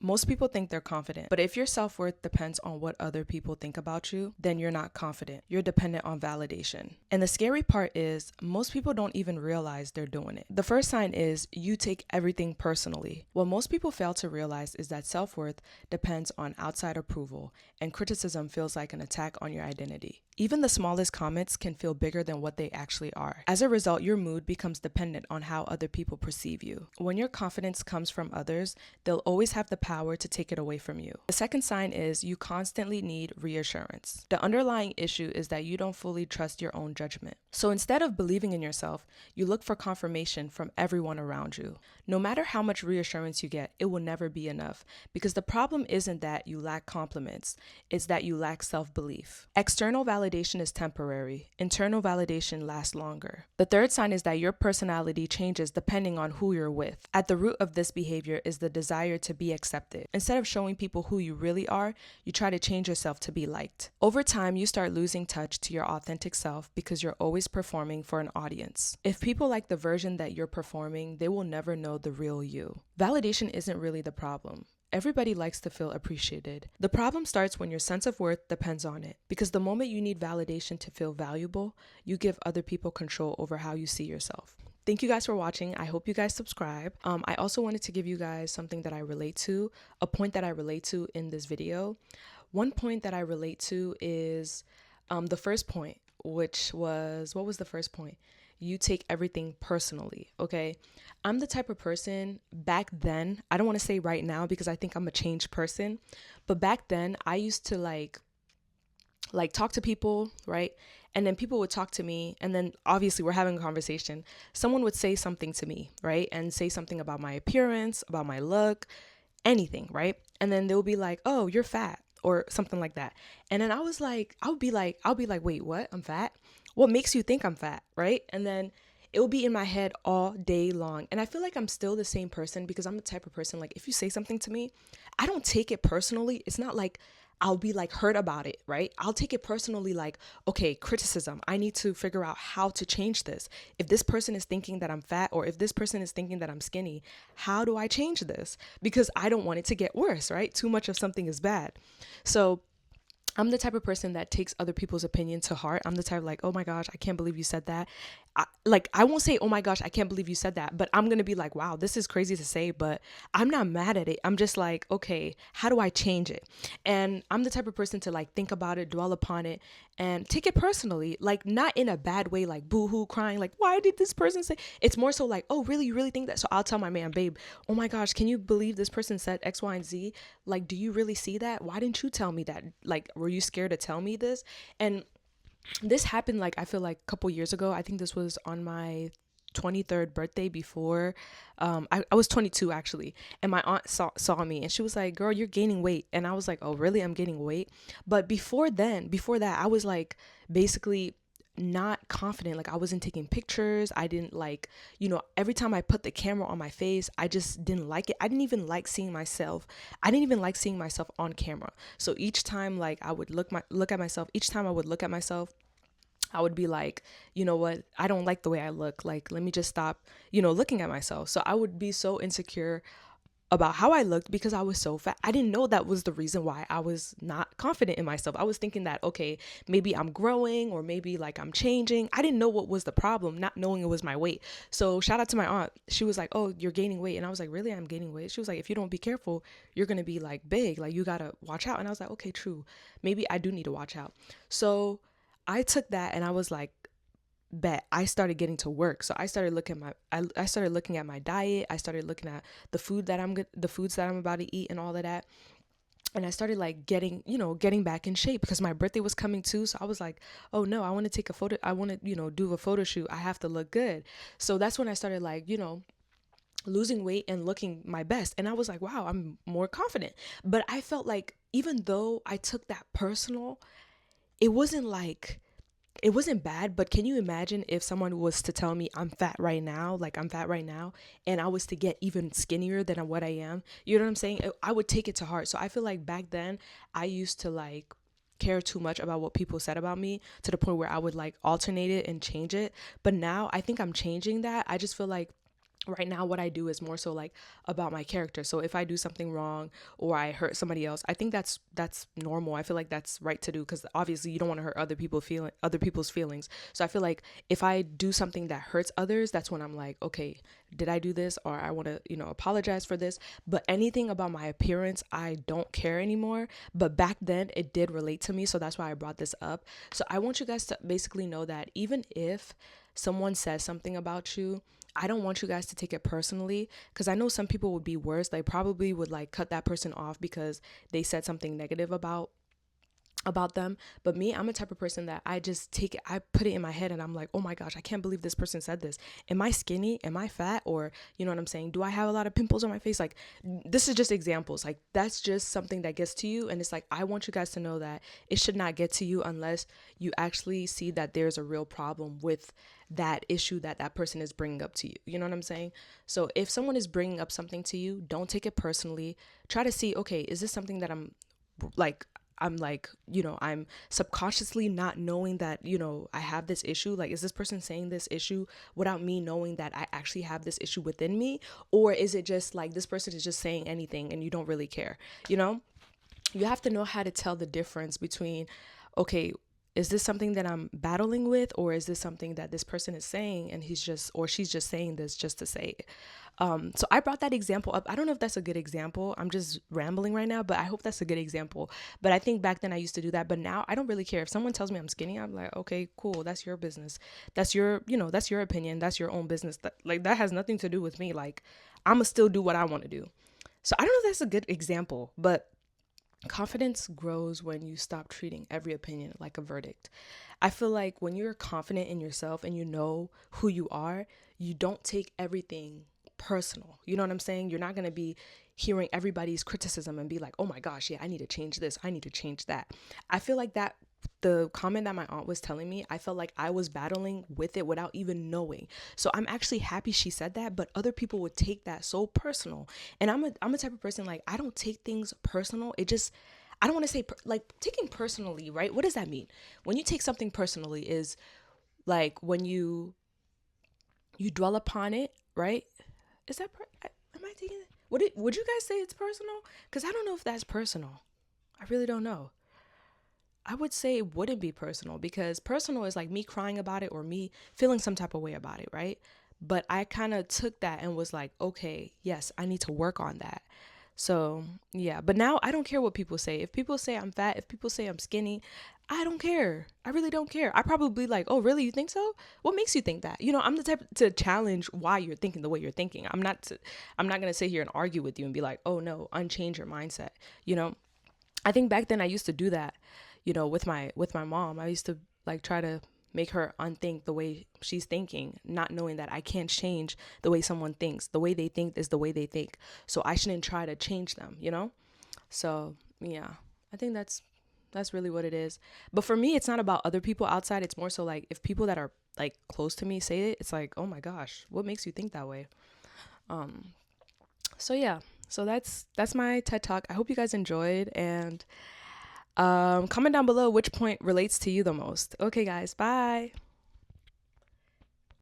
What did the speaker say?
Most people think they're confident, but if your self-worth depends on what other people think about you, then you're not confident. You're dependent on validation. And the scary part is most people don't even realize they're doing it. The first sign is you take everything personally. What most people fail to realize is that self-worth depends on outside approval, and criticism feels like an attack on your identity. Even the smallest comments can feel bigger than what they actually are. As a result, your mood becomes dependent on how other people perceive you. When your confidence comes from others, they'll always have the power to take it away from you. The second sign is you constantly need reassurance. The underlying issue is that you don't fully trust your own judgment. So instead of believing in yourself, you look for confirmation from everyone around you. No matter how much reassurance you get, it will never be enough, because the problem isn't that you lack compliments, it's that you lack self-belief. External validation is temporary. Internal validation lasts longer. The third sign is that your personality changes depending on who you're with. At the root of this behavior is the desire to be accepted. Instead of showing people who you really are, you try to change yourself to be liked. Over time, you start losing touch to your authentic self because you're always performing for an audience. If people like the version that you're performing, they will never know the real you. Validation isn't really the problem. Everybody likes to feel appreciated. The problem starts when your sense of worth depends on it, because the moment you need validation to feel valuable, you give other people control over how you see yourself. Thank you guys for watching. I hope you guys subscribe. I also wanted to give you guys something that I relate to, a point that I relate to in this video. One point that I relate to is the first point, which was, what was the first point? You take everything personally, okay? I'm the type of person back then, I don't want to say right now because I think I'm a changed person, but back then I used to like talk to people, right? And then people would talk to me, and then obviously we're having a conversation. Someone would say something to me, right? And say something about my appearance, about my look, anything, right? And then they'll be like, "Oh, you're fat," or something like that. And then I'll be like, "Wait, what? I'm fat? What makes you think I'm fat?" Right? And then it will be in my head all day long. And I feel like I'm still the same person because I'm the type of person, like, if you say something to me, I don't take it personally. It's not like I'll be like hurt about it, right? I'll take it personally, like, okay, criticism. I need to figure out how to change this. If this person is thinking that I'm fat, or if this person is thinking that I'm skinny, how do I change this? Because I don't want it to get worse, right? Too much of something is bad. So I'm the type of person that takes other people's opinion to heart. I'm the type like, "Oh my gosh, I can't believe you said that." I won't say, "Oh my gosh, I can't believe you said that," but I'm going to be like, "Wow, this is crazy to say," but I'm not mad at it. I'm just like, "Okay, how do I change it?" And I'm the type of person to like think about it, dwell upon it, and take it personally, like not in a bad way, like boo-hoo crying, like, "Why did this person say?" It's more so like, "Oh, really? You really think that?" So I'll tell my man, "Babe, oh my gosh, can you believe this person said X, Y, and Z? Like, do you really see that? Why didn't you tell me that? Like, were you scared to tell me this?" And this happened, like, I feel like a couple years ago. I think this was on my 23rd birthday before I was 22 actually, and my aunt saw me, and she was like, "Girl, you're gaining weight." And I was like, "Oh really? I'm gaining weight?" But before that, I was like basically not confident. Like, I wasn't taking pictures. I didn't like, every time I put the camera on my face, I just didn't like it. I didn't even like seeing myself. I didn't even like seeing myself on camera. So each time, like, I would look at myself, each time I would look at myself, I would be like, "You know what? I don't like the way I look. Like, let me just stop, looking at myself." So I would be so insecure about how I looked because I was so fat. I didn't know that was the reason why I was not confident in myself. I was thinking that, okay, maybe I'm growing, or maybe like I'm changing. I didn't know what was the problem, not knowing it was my weight. So shout out to my aunt. She was like, "Oh, you're gaining weight." And I was like, "Really? I'm gaining weight?" She was like, "If you don't be careful, you're going to be like big. Like, you got to watch out." And I was like, "Okay, true. Maybe I do need to watch out." So I took that and I was like, bet. I started getting to work. So I started looking at I started looking at my diet. I started looking at the foods that I'm about to eat and all of that. And I started like getting back in shape because my birthday was coming too. So I was like, "Oh no, I want to take a photo. I want to, do a photo shoot. I have to look good." So that's when I started like, losing weight and looking my best. And I was like, "Wow, I'm more confident." But I felt like even though I took that personal, it wasn't like it wasn't bad. But can you imagine if someone was to tell me I'm fat right now, like I'm fat right now, and I was to get even skinnier than what I am? You know what I'm saying? I would take it to heart. So I feel like back then I used to like care too much about what people said about me, to the point where I would like alternate it and change it. But now I think I'm changing that. I just feel like right now what I do is more so like about my character. So if I do something wrong or I hurt somebody else, I think that's normal. I feel like that's right to do, because obviously you don't want to hurt other people's feelings. So I feel like if I do something that hurts others, that's when I'm like, okay, did I do this, or I want to, apologize for this. But anything about my appearance, I don't care anymore. But back then it did relate to me, so that's why I brought this up. So I want you guys to basically know that even if someone says something about you, I don't want you guys to take it personally, because I know some people would be worse. They probably would like cut that person off because they said something negative about them. But me, I'm a type of person that I just take it, I put it in my head and I'm like, oh my gosh, I can't believe this person said this. Am I skinny? Am I fat? Or, you know what I'm saying? Do I have a lot of pimples on my face? Like, this is just examples. Like, that's just something that gets to you. And it's like, I want you guys to know that it should not get to you unless you actually see that there's a real problem with that issue that that person is bringing up to you. You know what I'm saying? So if someone is bringing up something to you, don't take it personally. Try to see, okay, is this something that like I'm subconsciously not knowing that, I have this issue? Like, is this person saying this issue without me knowing that I actually have this issue within me? Or is it just like this person is just saying anything and you don't really care? You have to know how to tell the difference between, okay, is this something that I'm battling with, or is this something that this person is saying and she's just saying this just to say it? So I brought that example up. I don't know if that's a good example. I'm just rambling right now, but I hope that's a good example. But I think back then I used to do that, but now I don't really care. If someone tells me I'm skinny, I'm like, okay, cool. That's your business. That's your opinion. That's your own business. That has nothing to do with me. Like, I'm gonna still do what I want to do. So I don't know if that's a good example, but confidence grows when you stop treating every opinion like a verdict. I feel like when you're confident in yourself and you know who you are, you don't take everything personal. You know what I'm saying? You're not going to be hearing everybody's criticism and be like, oh my gosh, yeah, I need to change this. I need to change that. I feel like that the comment that my aunt was telling me, I felt like I was battling with it without even knowing. So I'm actually happy she said that, but other people would take that so personal. And I'm a type of person, like, I don't take things personal. I don't want to say like taking personally, right? What does that mean? When you take something personally is like when you dwell upon it, right? Is that am I taking it? Would you guys say it's personal? Cuz I don't know if that's personal. I really don't know. I would say it wouldn't be personal, because personal is like me crying about it or me feeling some type of way about it, right? But I kind of took that and was like, okay, yes, I need to work on that. So, yeah, but now I don't care what people say. If people say I'm fat, if people say I'm skinny, I don't care. I really don't care. I probably like, oh, really? You think so? What makes you think that? I'm the type to challenge why you're thinking the way you're thinking. I'm not going to sit here and argue with you and be like, oh, no, unchange your mindset. You know, I think back then I used to do that, with my mom. I used to like try to make her unthink the way she's thinking, not knowing that I can't change the way someone thinks. The way they think is the way they think. So I shouldn't try to change them. So, yeah. I think that's really what it is. But for me, it's not about other people outside. It's more so like if people that are like close to me say it, it's like, "Oh my gosh, what makes you think that way?" So yeah. So that's my TED Talk. I hope you guys enjoyed, and comment down below which point relates to you the most. Okay, guys, bye.